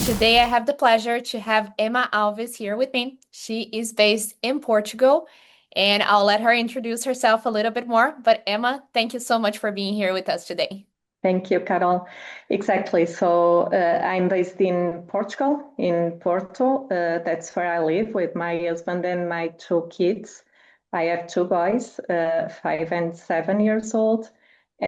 Today, I have the pleasure to have Ema Alves here with me. She is based in Portugal, and I'll let her introduce herself a little bit more. But Ema, thank you so much for being here with us today. Thank you, Carol. Exactly. So I'm based in Portugal, in Porto. That's where I live with my husband and my two kids. I have two boys, 5 and 7 years old,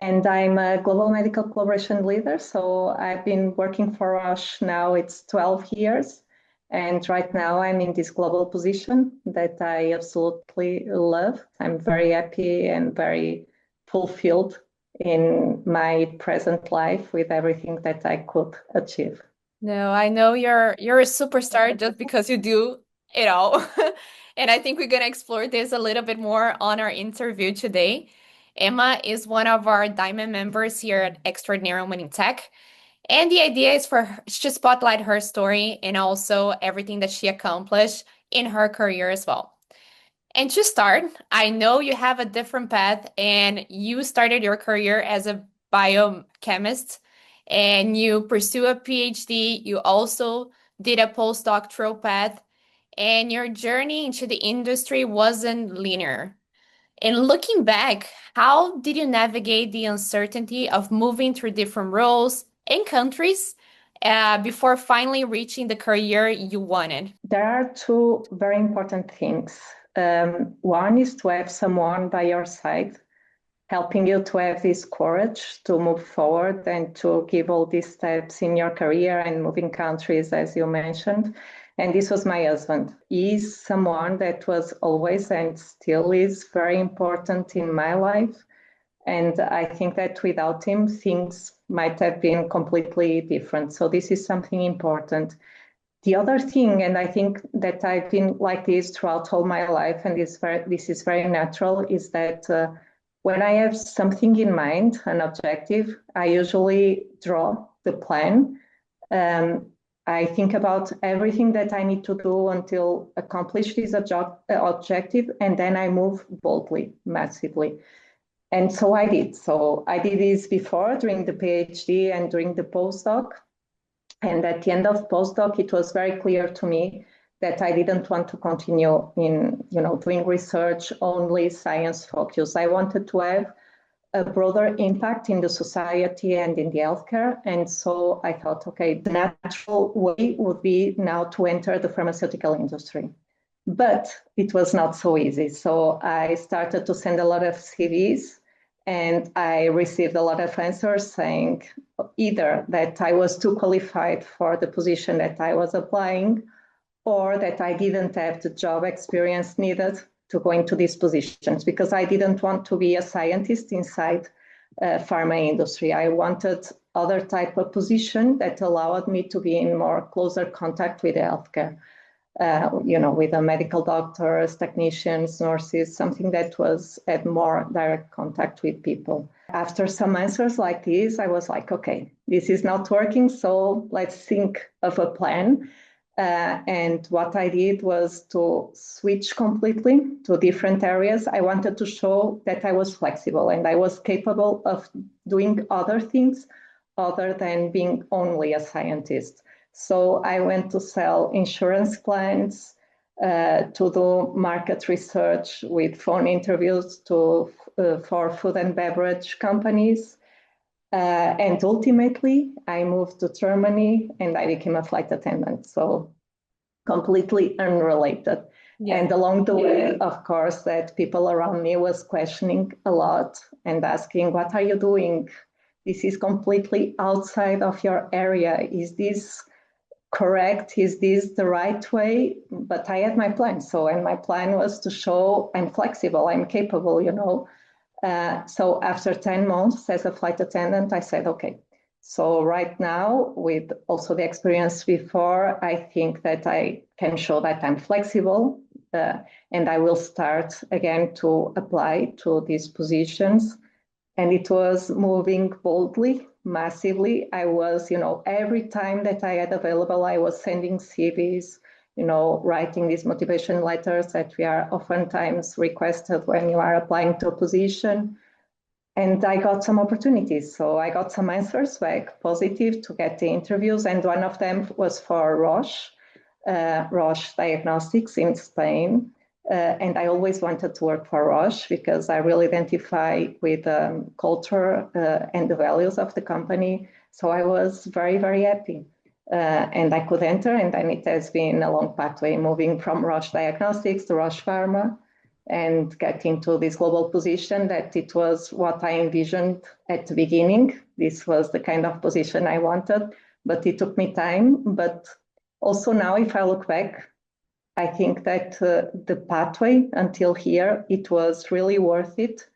and I'm a global medical collaboration leader. So I've been working for Roche now, it's 12 years. And right now I'm in this global position that I absolutely love. I'm very happy and very fulfilled in my present life with everything that I could achieve. No, I know you're a superstar just because you do it all. And I think we're gonna explore this a little bit more on our interview today. Ema is one of our Diamond members here at Extraordinary Women in Tech. And the idea is for her to spotlight her story and also everything that she accomplished in her career as well. And to start, I know you have a different path and you started your career as a biochemist and you pursue a PhD. You also did a postdoctoral path, and your journey into the industry wasn't linear. And looking back, how did you navigate the uncertainty of moving through different roles and countries before finally reaching the career you wanted? There are two very important things. One is to have someone by your side helping you to have this courage to move forward and to give all these steps in your career and moving countries, as you mentioned. And this was my husband. He's someone that was always and still is very important in my life. And I think that without him, things might have been completely different. So this is something important. The other thing, and I think that I've been like this throughout all my life, and this is very natural, is that when I have something in mind, an objective, I usually draw the plan. I think about everything that I need to do until accomplish this objective, and then I move boldly, massively. And so I did. So I did this before during the PhD and during the postdoc. And at the end of postdoc, it was very clear to me that I didn't want to continue in, doing research only science focus. I wanted to have a broader impact in the society and in the healthcare. And so I thought, okay, the natural way would be now to enter the pharmaceutical industry. But it was not so easy. So I started to send a lot of CVs, and I received a lot of answers saying either that I was too qualified for the position that I was applying, or that I didn't have the job experience needed to go into these positions, because I didn't want to be a scientist inside pharma industry. I wanted other type of position that allowed me to be in more closer contact with healthcare. With the medical doctors, technicians, nurses, something that had more direct contact with people. After some answers like this, I was like, okay, this is not working, so let's think of a plan. And what I did was to switch completely to different areas. I wanted to show that I was flexible and I was capable of doing other things other than being only a scientist. So I went to sell insurance plans, to do market research with phone interviews for food and beverage companies. And ultimately, I moved to Germany and I became a flight attendant. So completely unrelated. Yeah. And along the way, of course, that people around me was questioning a lot and asking, what are you doing? This is completely outside of your area. Is this correct? Is this the right way? But I had my plan. And my plan was to show I'm flexible, I'm capable, So after 10 months as a flight attendant, I said, okay. So right now, with also the experience before, I think that I can show that I'm flexible, and I will start again to apply to these positions. And it was moving boldly, massively. I was, every time that I had available, I was sending CVs, writing these motivation letters that we are oftentimes requested when you are applying to a position. and I got some opportunities. So I got some answers back positive to get the interviews, and one of them was for Roche, Roche Diagnostics in Spain. And I always wanted to work for Roche because I really identify with culture and the values of the company. So I was very, very happy. And I could enter, and then it has been a long pathway moving from Roche Diagnostics to Roche Pharma and get into this global position that it was what I envisioned at the beginning. This was the kind of position I wanted, but it took me time. But also now, if I look back, I think that the pathway until here, it was really worth it.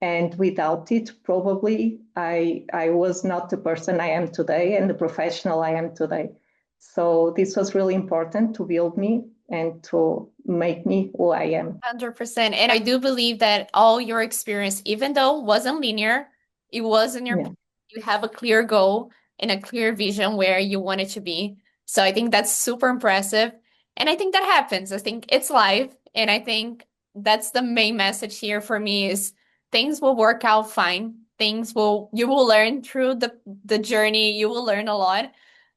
And without it, probably I was not the person I am today and the professional I am today. So this was really important to build me and to make me who I am. 100%. And I do believe that all your experience, even though it wasn't linear, it was in your, Yeah. you have a clear goal and a clear vision where you want it to be. So I think that's super impressive. And I think that happens. I think it's life. And I think that's the main message here for me is things will work out fine. You will learn through the journey. You will learn a lot.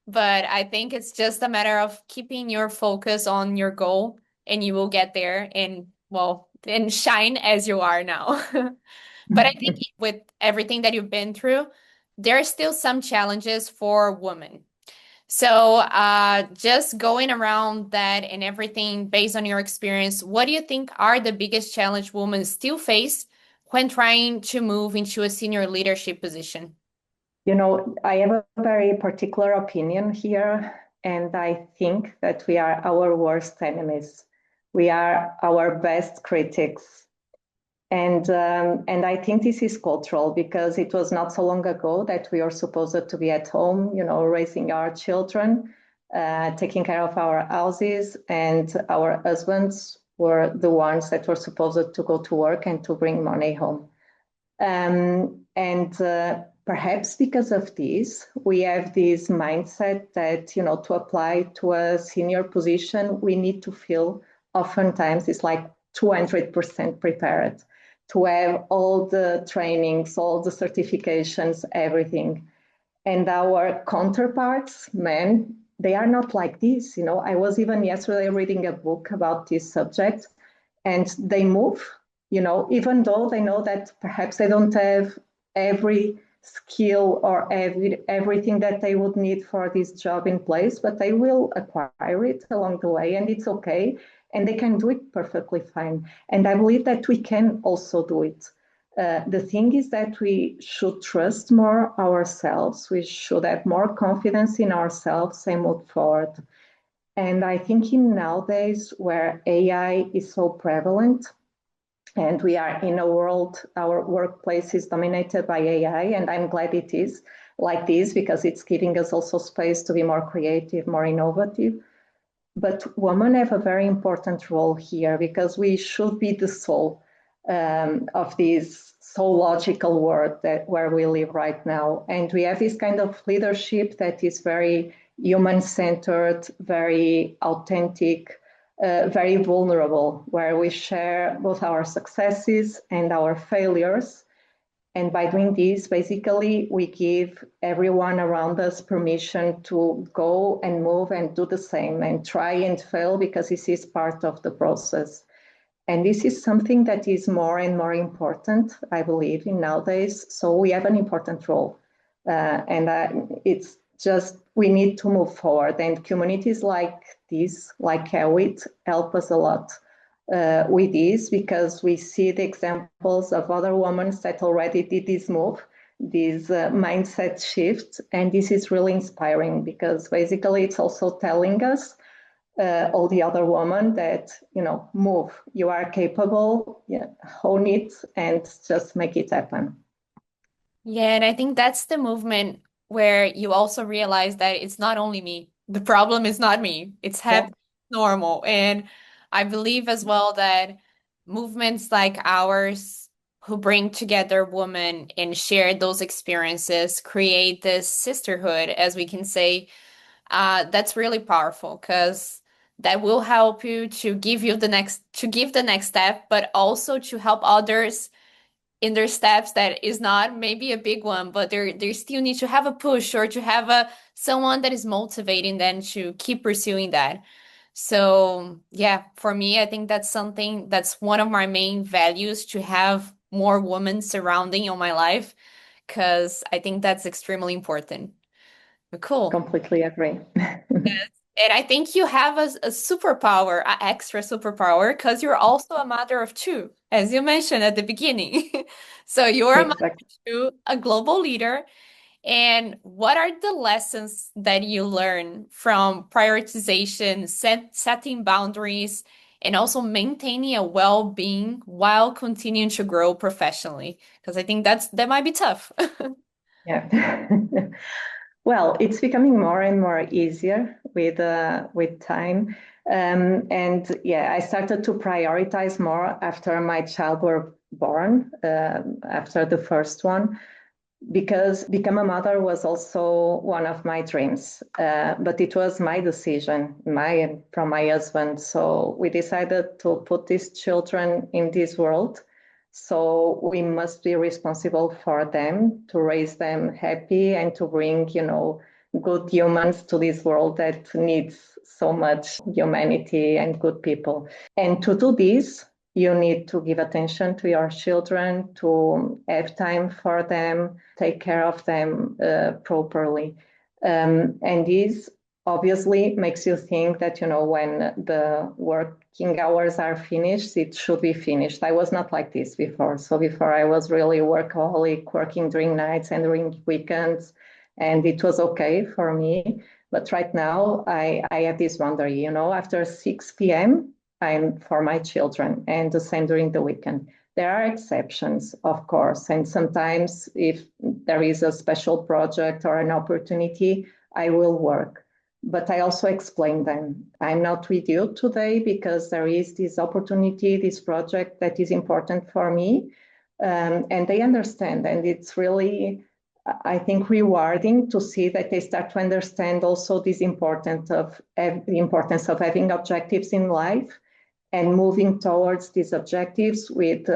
But I think it's just a matter of keeping your focus on your goal and you will get there and well and shine as you are now. But I think with everything that you've been through, there are still some challenges for women. So, just going around that and everything based on your experience, what do you think are the biggest challenge women still face when trying to move into a senior leadership position? You know, I have a very particular opinion here, and I think that we are our worst enemies. We are our best critics. And I think this is cultural because it was not so long ago that we were supposed to be at home, you know, raising our children, taking care of our houses, and our husbands were the ones that were supposed to go to work and to bring money home. And perhaps because of this, we have this mindset that, you know, to apply to a senior position, we need to feel oftentimes it's like 200% prepared to have all the trainings, all the certifications, everything. And our counterparts, men, they are not like this. You know, I was even yesterday reading a book about this subject, and they move, you know, even though they know that perhaps they don't have every skill or everything that they would need for this job in place, but they will acquire it along the way, and it's okay. And they can do it perfectly fine. And I believe that we can also do it. The thing is that we should trust more ourselves. We should have more confidence in ourselves and move forward. And I think in nowadays where AI is so prevalent, and we are in a world, our workplace is dominated by AI, and I'm glad it is like this because it's giving us also space to be more creative, more innovative. But women have a very important role here because we should be the soul of this so logical world that where we live right now. And we have this kind of leadership that is very human-centered, very authentic, very vulnerable, where we share both our successes and our failures. And by doing this, basically, we give everyone around us permission to go and move and do the same and try and fail because this is part of the process. And this is something that is more and more important, I believe, in nowadays. So we have an important role. And it's just, we need to move forward. And communities like this, like EWiT, help us a lot with this because we see the examples of other women that already did this move, this mindset shift. And this is really inspiring because basically it's also telling us all the other women that, you know, move, you are capable, yeah, own it and just make it happen. Yeah, and I think that's the movement where you also realize that it's not only me. The problem is not me. It's Yeah. happening normal. And I believe as well that movements like ours who bring together women and share those experiences create this sisterhood, as we can say, that's really powerful because that will help you to give the next step, but also to help others in their steps that is not maybe a big one, but they still need to have a push or to have a someone that is motivating them to keep pursuing that. So yeah, for me, I think that's something that's one of my main values to have more women surrounding on my life, because I think that's extremely important. But cool. Completely agree. Yes. And I think you have a superpower, an extra superpower, because you're also a mother of two, as you mentioned at the beginning. So you're a mother Exactly. of two, a global leader. And what are the lessons that you learn from prioritization, setting boundaries, and also maintaining a well-being while continuing to grow professionally? Because I think that might be tough. Yeah. Well, it's becoming more and more easier with time. And yeah, I started to prioritize more after my child were born, after the first one, because become a mother was also one of my dreams. But it was my decision, my from my husband. So we decided to put these children in this world. So we must be responsible for them, to raise them happy and to bring, good humans to this world that needs so much humanity and good people. And to do this, you need to give attention to your children, to have time for them, take care of them properly. And this obviously makes you think that, when the working hours are finished, it should be finished. I was not like this before. So before I was really workaholic, working during nights and during weekends, and it was okay for me. But right now, I have this boundary, after 6 p.m., I'm for my children, and the same during the weekend. There are exceptions, of course, and sometimes if there is a special project or an opportunity, I will work. But I also explain them. I'm not with you today because there is this opportunity, this project that is important for me. And they understand. And it's really, I think, rewarding to see that they start to understand also this the importance of having objectives in life and moving towards these objectives with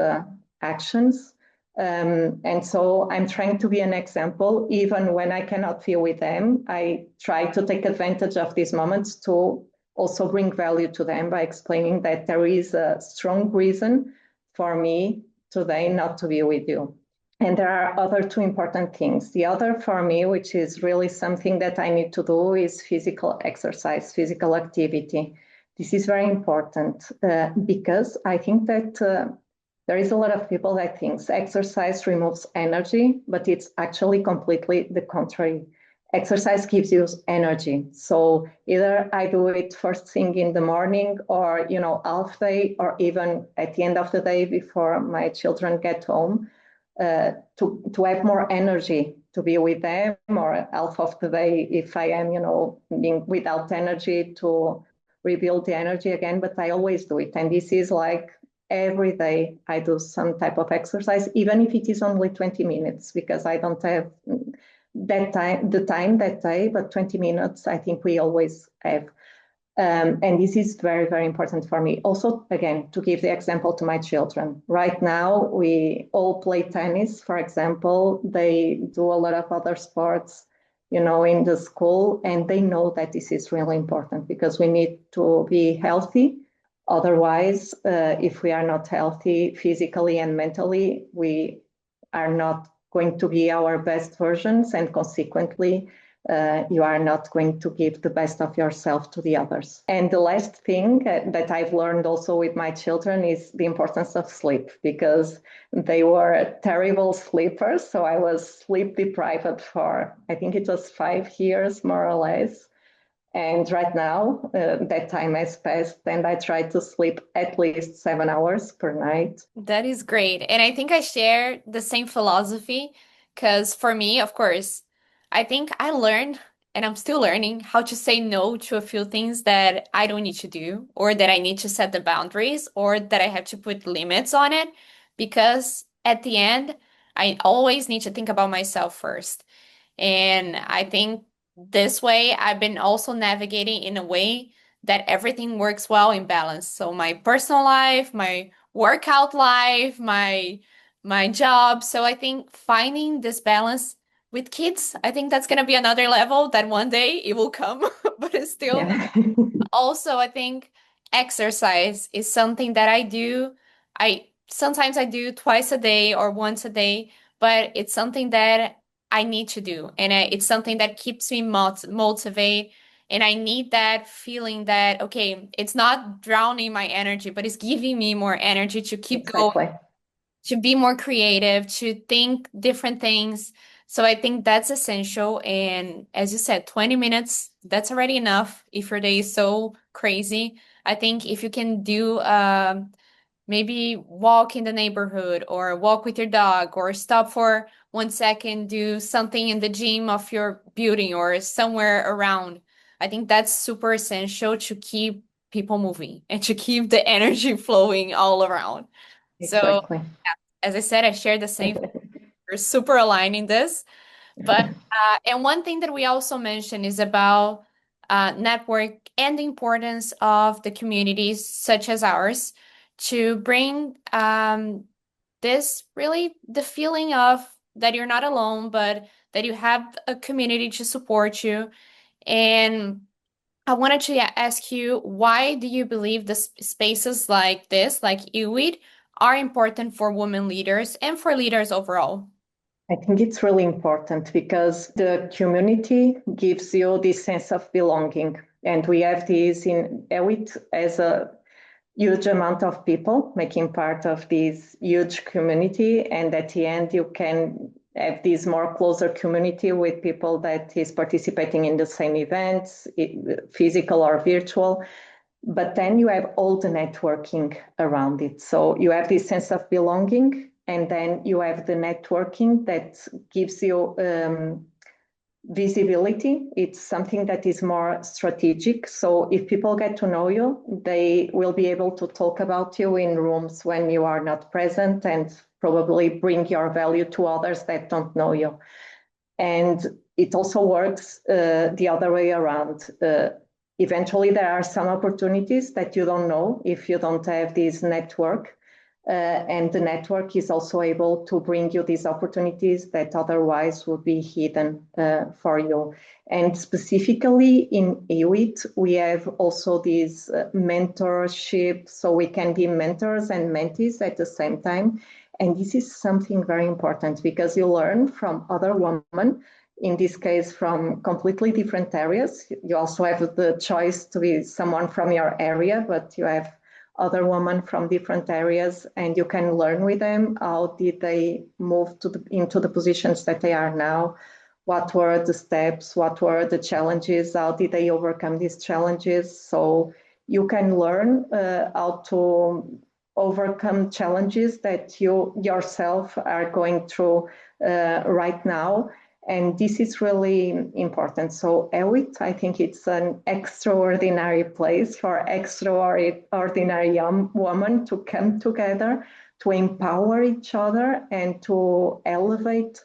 actions. And so I'm trying to be an example, even when I cannot be with them. I try to take advantage of these moments to also bring value to them by explaining that there is a strong reason for me today not to be with you. And there are other two important things. The other for me, which is really something that I need to do, is physical exercise, physical activity. This is very important because I think that there is a lot of people that thinks exercise removes energy, but it's actually completely the contrary. Exercise gives you energy. So either I do it first thing in the morning or, half day or even at the end of the day before my children get home to have more energy to be with them, or half of the day if I am, being without energy to rebuild the energy again. But I always do it. And this is like every day I do some type of exercise, even if it is only 20 minutes, because I don't have the time that day, but 20 minutes, I think we always have. And this is very, very important for me. Also, again, to give the example to my children. Right now, we all play tennis, for example. They do a lot of other sports, in the school, and they know that this is really important because we need to be healthy. Otherwise, if we are not healthy physically and mentally, we are not going to be our best versions, and consequently, you are not going to give the best of yourself to the others. And the last thing that I've learned also with my children is the importance of sleep, because they were terrible sleepers. So I was sleep deprived for, I think it was 5 years, more or less. And right now, that time has passed, and I try to sleep at least 7 hours per night. That is great. And I think I share the same philosophy because for me, of course, I think I learned and I'm still learning how to say no to a few things that I don't need to do, or that I need to set the boundaries, or that I have to put limits on it, because at the end, I always need to think about myself first. And I think this way I've been also navigating in a way that everything works well in balance. So my personal life, my workout life, my my job. So I think finding this balance with kids, I think that's gonna be another level that one day it will come, but it's still Yeah, also, I think exercise is something that I do. I sometimes I do twice a day or once a day, but it's something that I need to do, and it's something that keeps me motivate. And I need that feeling that, okay, it's not drowning my energy, but it's giving me more energy to keep going, exactly. to be more creative, to think different things. So I think that's essential. And as you said, 20 minutes, that's already enough if your day is so crazy. I think if you can do maybe walk in the neighborhood or walk with your dog or stop for 1 second, do something in the gym of your building or somewhere around. I think that's super essential to keep people moving and to keep the energy flowing all around. So Exactly. as I said, I share the same. We're super aligned in this. But and one thing that we also mentioned is about network and the importance of the communities such as ours to bring this really the feeling of that you're not alone, but that you have a community to support you. And I wanted to ask you, why do you believe the spaces like this, like EWiT, are important for women leaders and for leaders overall? I think it's really important because the community gives you this sense of belonging. And we have this in EWiT as a huge amount of people making part of this huge community. And at the end, you can have this more closer community with people that is participating in the same events, physical or virtual. But then you have all the networking around it. So you have this sense of belonging, and then you have the networking that gives you visibility. It's something that is more strategic. So if people get to know you, they will be able to talk about you in rooms when you are not present and probably bring your value to others that don't know you. And it also works the other way around. Eventually, there are some opportunities that you don't know if you don't have this network. And the network is also able to bring you these opportunities that otherwise would be hidden for you. And specifically in EWiT, we have also this mentorship, so we can be mentors and mentees at the same time. And this is something very important because you learn from other women, in this case, from completely different areas. You also have the choice to be someone from your area, but you have other women from different areas, and you can learn with them. How did they move into the positions that they are now? What were the steps? What were the challenges? How did they overcome these challenges? So you can learn how to overcome challenges that you yourself are going through right now. And this is really important. So EWiT, I think it's an extraordinary place for extraordinary young women to come together, to empower each other and to elevate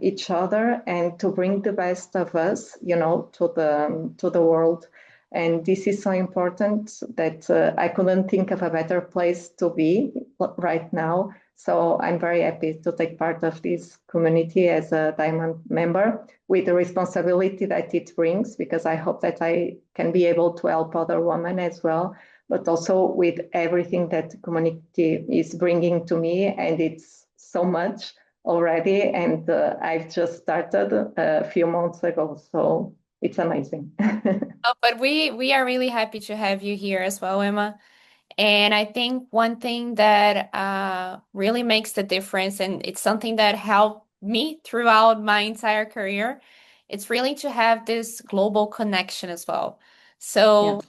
each other and to bring the best of us, to the world. And this is so important that I couldn't think of a better place to be right now. So I'm very happy to take part of this community as a Diamond member with the responsibility that it brings, because I hope that I can be able to help other women as well, but also with everything that the community is bringing to me. And it's so much already. And I've just started a few months ago. So it's amazing. Oh, but we are really happy to have you here as well, Emma. And I think one thing that really makes the difference, and it's something that helped me throughout my entire career, it's really to have this global connection as well. So Yes.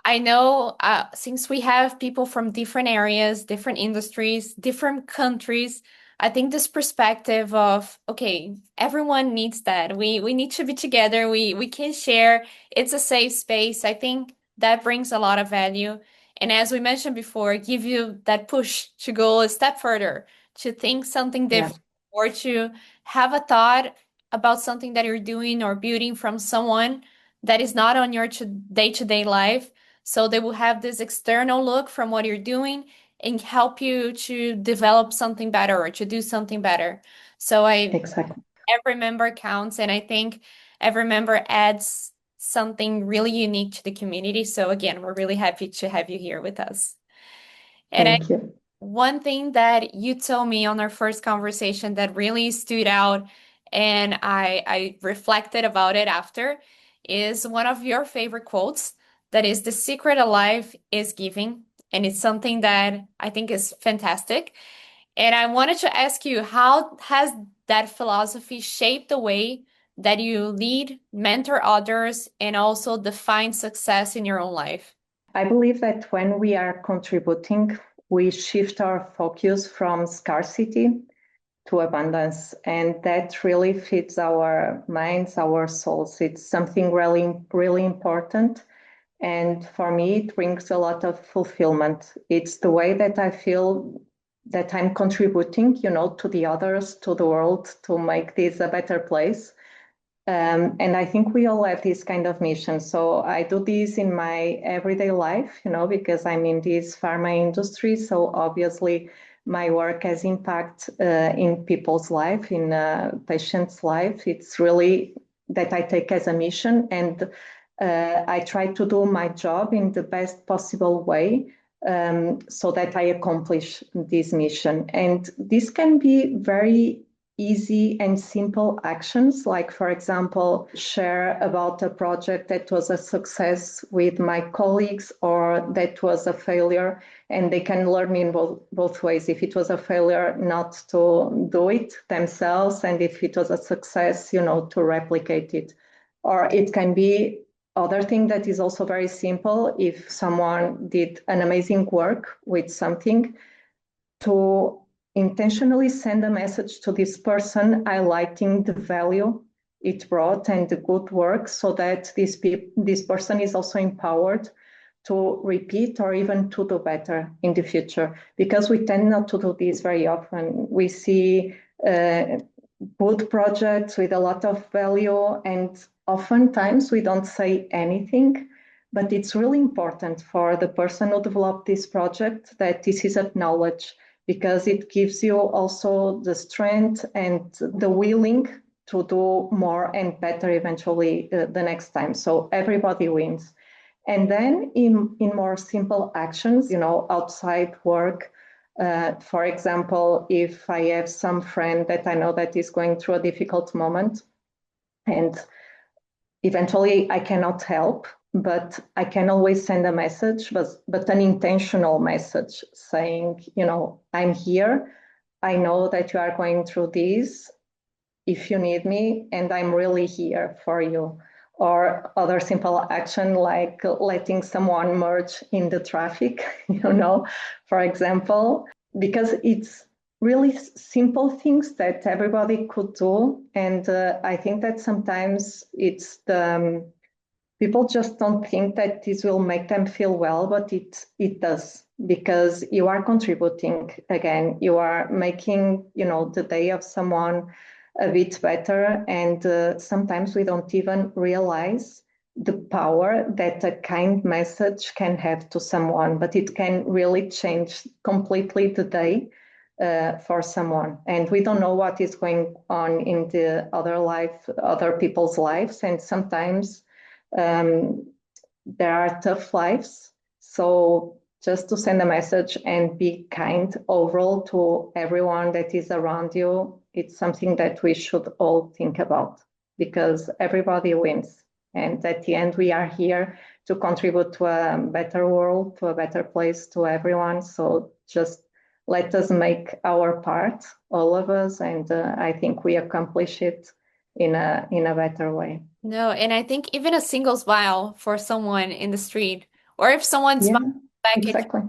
I know since we have people from different areas, different industries, different countries, I think this perspective of, okay, everyone needs that. We need to be together. We can share. It's a safe space. I think that brings a lot of value. And as we mentioned before, give you that push to go a step further, to think something Yeah. different, or to have a thought about something that you're doing or building from someone that is not on your day-to-day life, so they will have this external look from what you're doing, and help you to develop something better or to do something better. So Exactly. every member counts, and I think every member adds something really unique to the community. So again, we're really happy to have you here with us. And Thank you. one thing that you told me on our first conversation that really stood out, and I reflected about it after, is one of your favorite quotes that is the secret of life is giving. And it's something that I think is fantastic. And I wanted to ask you, how has that philosophy shaped the way that you lead, mentor others, and also define success in your own life? I believe that when we are contributing, we shift our focus from scarcity to abundance, and that really fits our minds, our souls. It's something really, really important. And for me, it brings a lot of fulfillment. It's the way that I feel that I'm contributing, to the others, to the world, to make this a better place. And I think we all have this kind of mission. So I do this in my everyday life, because I'm in this pharma industry. So obviously, my work has impact in people's life, in patients' life. It's really that I take as a mission, and I try to do my job in the best possible way, so that I accomplish this mission. And this can be very easy and simple actions, like, for example, share about a project that was a success with my colleagues or that was a failure, and they can learn in both ways. If it was a failure, not to do it themselves, and if it was a success, to replicate it. Or it can be other thing that is also very simple. If someone did an amazing work with something, to intentionally send a message to this person highlighting the value it brought and the good work, so that this person is also empowered to repeat or even to do better in the future, because we tend not to do this very often. We see good projects with a lot of value, and oftentimes we don't say anything. But it's really important for the person who developed this project that this is acknowledged, because it gives you also the strength and the willing to do more and better eventually the next time. So everybody wins. And then in more simple actions, outside work, for example, if I have some friend that I know that is going through a difficult moment, and eventually I cannot help, but I can always send a message, but an intentional message saying, I'm here. I know that you are going through this if you need me, and I'm really here for you. Or other simple action like letting someone merge in the traffic, for example, because it's really simple things that everybody could do. And I think that sometimes it's the people just don't think that this will make them feel well, but it does, because you are contributing. Again, you are making the day of someone a bit better, and sometimes we don't even realize the power that a kind message can have to someone, but it can really change completely the day for someone. And we don't know what is going on in the other people's lives, and sometimes um, there are tough lives. So just to send a message and be kind overall to everyone that is around you, it's something that we should all think about, because everybody wins. And at the end, we are here to contribute to a better world, to a better place, to everyone. So just let us make our part, all of us, and I think we accomplish it in a better way. No, and I think even a single smile for someone in the street, or if someone smiles Yeah, back at you, exactly.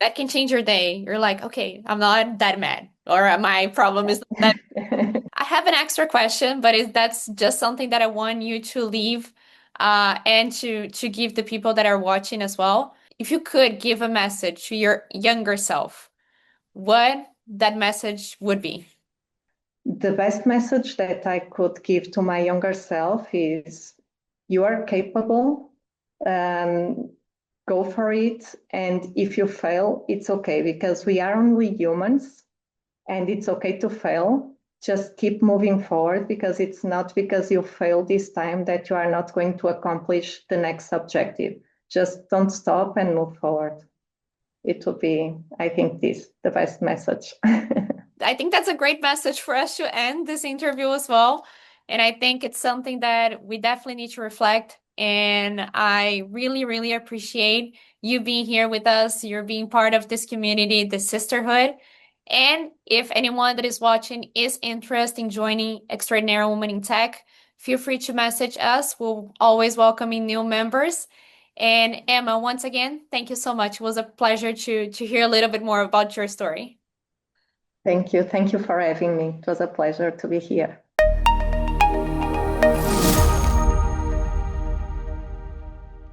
that can change your day. You're like, okay, I'm not that mad, or my problem is not that. I have an extra question, but that's just something that I want you to leave, and to give the people that are watching as well. If you could give a message to your younger self, what that message would be. The best message that I could give to my younger self is, you are capable. Um, go for it. And if you fail, it's okay, because we are only humans and it's okay to fail. Just keep moving forward, because it's not because you failed this time that you are not going to accomplish the next objective. Just don't stop and move forward. It will be, I think, the best message. I think that's a great message for us to end this interview as well. And I think it's something that we definitely need to reflect. And I really, really appreciate you being here with us. You're being part of this community, this sisterhood. And if anyone that is watching is interested in joining Extraordinary Women in Tech, feel free to message us. We're always welcoming new members. And Ema, once again, thank you so much. It was a pleasure to hear a little bit more about your story. Thank you. Thank you for having me. It was a pleasure to be here.